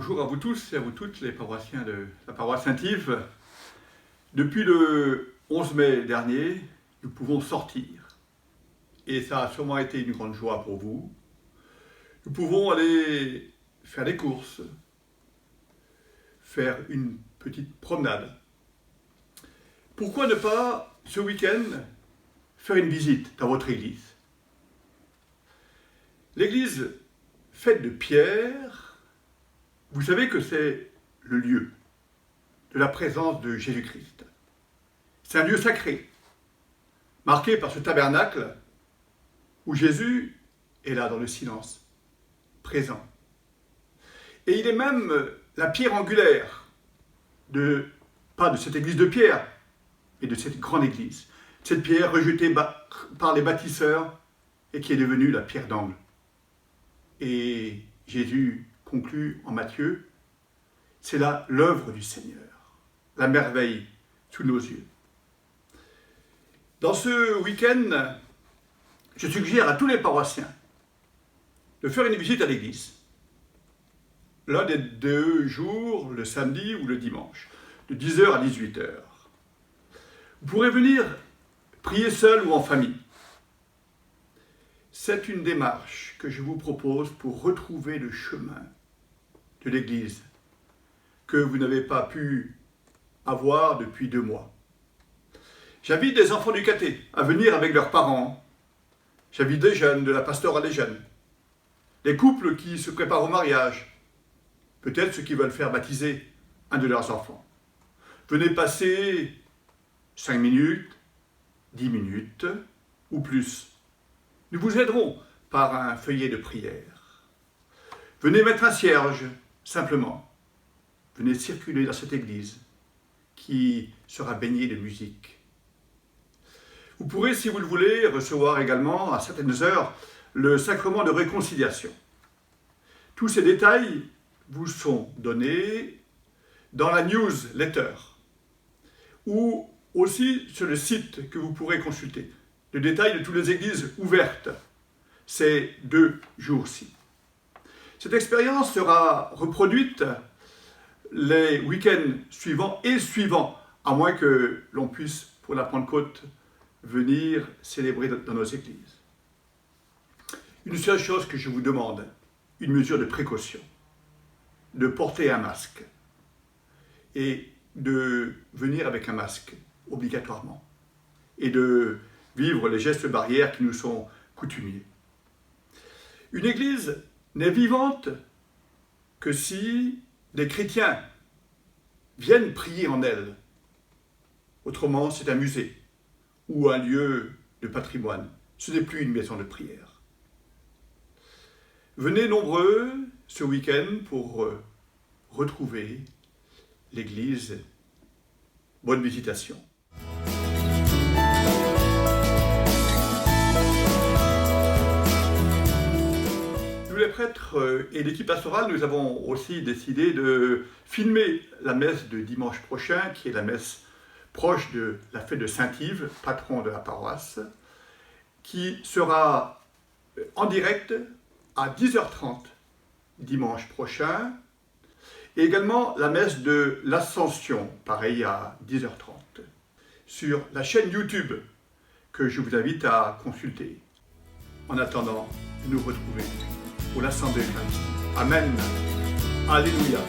Bonjour à vous tous et à vous toutes, les paroissiens de la paroisse Saint-Yves. Depuis le 11 mai dernier, nous pouvons sortir. Et ça a sûrement été une grande joie pour vous. Nous pouvons aller faire des courses, faire une petite promenade. Pourquoi ne pas, ce week-end, faire une visite dans votre église? L'église faite de pierre, vous savez que c'est le lieu de la présence de Jésus-Christ. C'est un lieu sacré, marqué par ce tabernacle où Jésus est là dans le silence, présent. Et il est même la pierre angulaire, pas de cette église de pierre, mais de cette grande église. Cette pierre rejetée par les bâtisseurs et qui est devenue la pierre d'angle. Et Jésus conclut en Matthieu, c'est là l'œuvre du Seigneur, la merveille sous nos yeux. Dans ce week-end, je suggère à tous les paroissiens de faire une visite à l'église. L'un des 2 jours, le samedi ou le dimanche, de 10h à 18h. Vous pourrez venir prier seul ou en famille. C'est une démarche que je vous propose pour retrouver le chemin de l'Église que vous n'avez pas pu avoir depuis 2 mois. J'invite des enfants du caté à venir avec leurs parents. J'invite des jeunes, de la pastorale des jeunes, des couples qui se préparent au mariage, peut-être ceux qui veulent faire baptiser un de leurs enfants. Venez passer 5 minutes, 10 minutes ou plus. Nous vous aiderons par un feuillet de prière. Venez mettre un cierge, simplement. Venez circuler dans cette église qui sera baignée de musique. Vous pourrez, si vous le voulez, recevoir également à certaines heures le sacrement de réconciliation. Tous ces détails vous sont donnés dans la newsletter ou aussi sur le site que vous pourrez consulter. Le détail de toutes les églises ouvertes ces 2 jours-ci. Cette expérience sera reproduite les week-ends suivants et suivants, à moins que l'on puisse, pour la Pentecôte, venir célébrer dans nos églises. Une seule chose que je vous demande, une mesure de précaution, de porter un masque et de venir avec un masque obligatoirement et de vivre les gestes barrières qui nous sont coutumiers. Une église n'est vivante que si des chrétiens viennent prier en elle. Autrement, c'est un musée ou un lieu de patrimoine. Ce n'est plus une maison de prière. Venez nombreux ce week-end pour retrouver l'église. Bonne visitation. Les prêtres et l'équipe pastorale, nous avons aussi décidé de filmer la messe de dimanche prochain, qui est la messe proche de la fête de Saint-Yves, patron de la paroisse, qui sera en direct à 10h30 dimanche prochain, et également la messe de l'Ascension, pareil à 10h30, sur la chaîne YouTube que je vous invite à consulter. En attendant, nous retrouver pour l'Assemblée Eucharistique. Amen. Alléluia.